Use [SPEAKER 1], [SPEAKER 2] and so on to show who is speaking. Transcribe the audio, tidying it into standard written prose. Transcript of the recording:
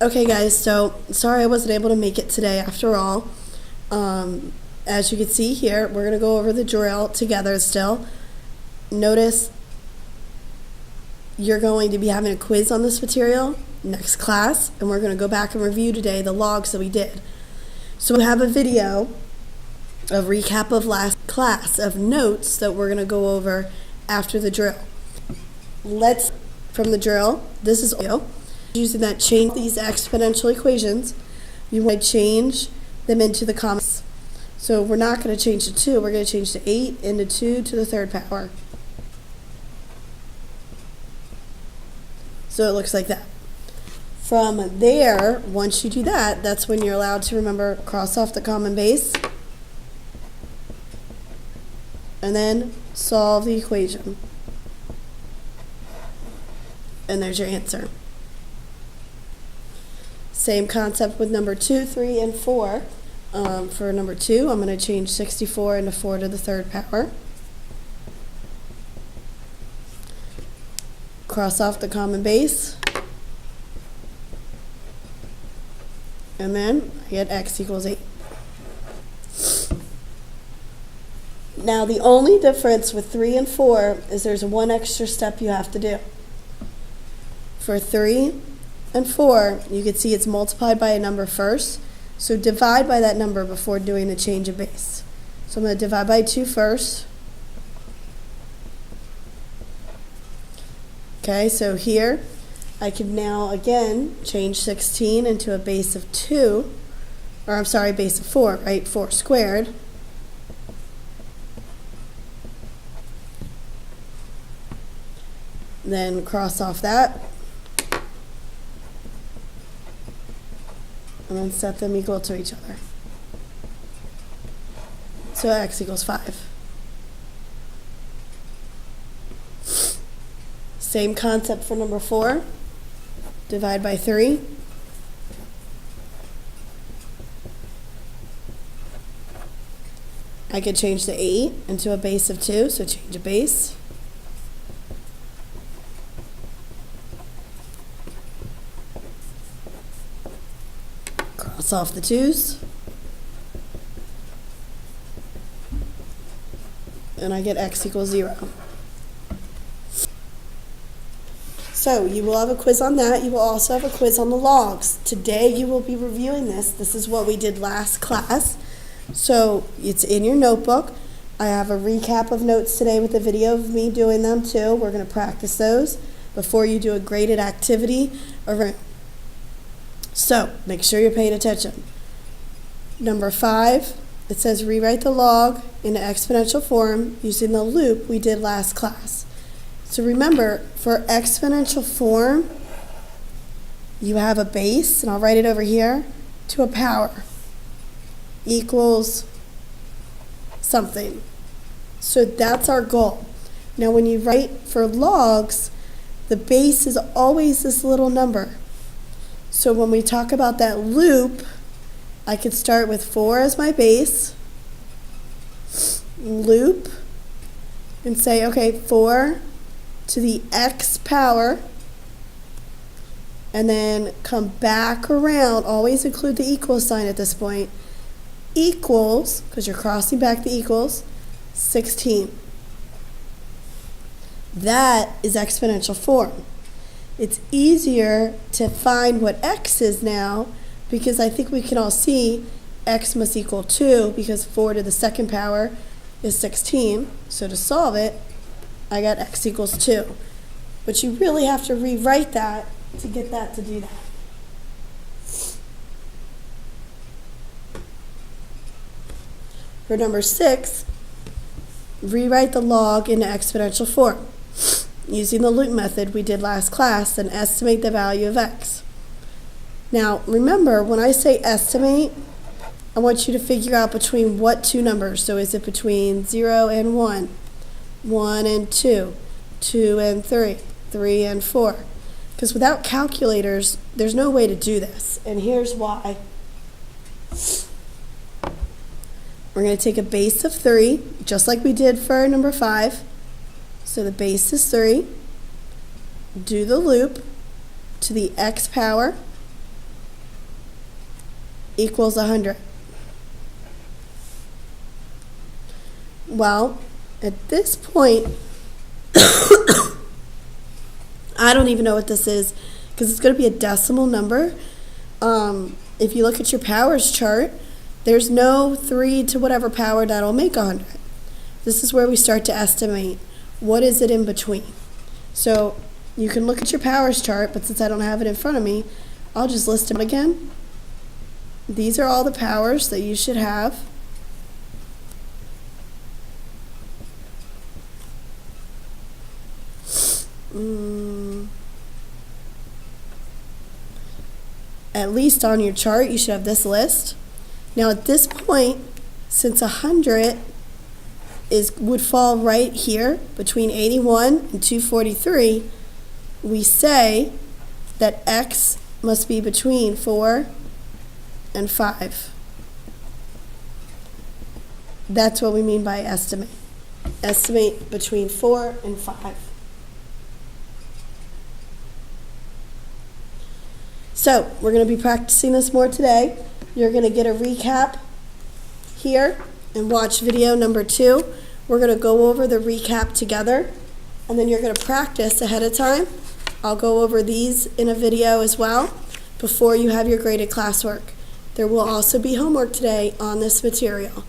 [SPEAKER 1] Okay guys, so sorry I wasn't able to make it today after all. As you can see here, we're going to go over the drill together still. Notice you're going to be having a quiz on this material next class, and we're going to go back and review today the logs that we did. So we have a video, a recap of last class of notes that we're going to go over after the drill. From the drill, this is using that change these exponential equations. You want to change them into the comments. So we're not going to change to 2, we're going to change to 8 into 2 to the third power. So it looks like that. From there, once you do that, that's when you're allowed to remember cross off the common base and then solve the equation. And there's your answer. Same concept with number 2, 3, and 4. For number 2, I'm going to change 64 into 4 to the third power. Cross off the common base. And then I get x equals 8. Now the only difference with 3 and 4 is there's one extra step you have to do. For 3 and 4, you can see it's multiplied by a number first. So divide by that number before doing the change of base. So I'm going to divide by 2 first. Okay, so here I can now again change 16 into a base of 2, or I'm sorry, base of 4, right? 4 squared. Then cross off that. And then set them equal to each other. So x equals 5. Same concept for number 4. Divide by 3. I could change the 8 into a base of 2, so change a base. Cross off the 2's. And I get x equals 0. So you will have a quiz on that. You will also have a quiz on the logs. Today you will be reviewing this. This is what we did last class. So it's in your notebook. I have a recap of notes today with a video of me doing them too. We're going to practice those before you do a graded activity. So make sure you're paying attention. Number 5, it says rewrite the log into exponential form using the loop we did last class. So remember, for exponential form, you have a base, and I'll write it over here, to a power equals something. So that's our goal. Now when you write for logs, the base is always this little number. So when we talk about that loop, I could start with 4 as my base, loop, and say, okay, 4 to the x power, and then come back around, always include the equal sign at this point, equals, because you're crossing back the equals, 16. That is exponential form. It's easier to find what x is now, because I think we can all see x must equal 2, because 4 to the second power is 16. So to solve it, I got x equals 2. But you really have to rewrite that to get that to do that. For number 6, rewrite the log into exponential form using the loop method we did last class and estimate the value of x. Now remember, when I say estimate, I want you to figure out between what two numbers. So is it between 0 and 1? 1 and 2, 2 and 3, 3 and 4. Because without calculators, there's no way to do this. And here's why. We're going to take a base of 3, just like we did for number 5. So the base is 3. Do the loop to the x power. equals 100? Well, at this point, I don't even know what this is because it's going to be a decimal number. If you look at your powers chart, there's no 3 to whatever power that'll make 100. This is where we start to estimate what is it in between. So you can look at your powers chart, but since I don't have it in front of me, I'll just list them again. These are all the powers that you should have. At least on your chart, you should have this list. Now at this point, since 100 would fall right here between 81 and 243, we say that X must be between 4 and 5. That's what we mean by estimate. Estimate between 4 and 5. So we're going to be practicing this more today. You're going to get a recap here and watch video number 2. We're going to go over the recap together, and then you're going to practice ahead of time. I'll go over these in a video as well before you have your graded classwork. There will also be homework today on this material.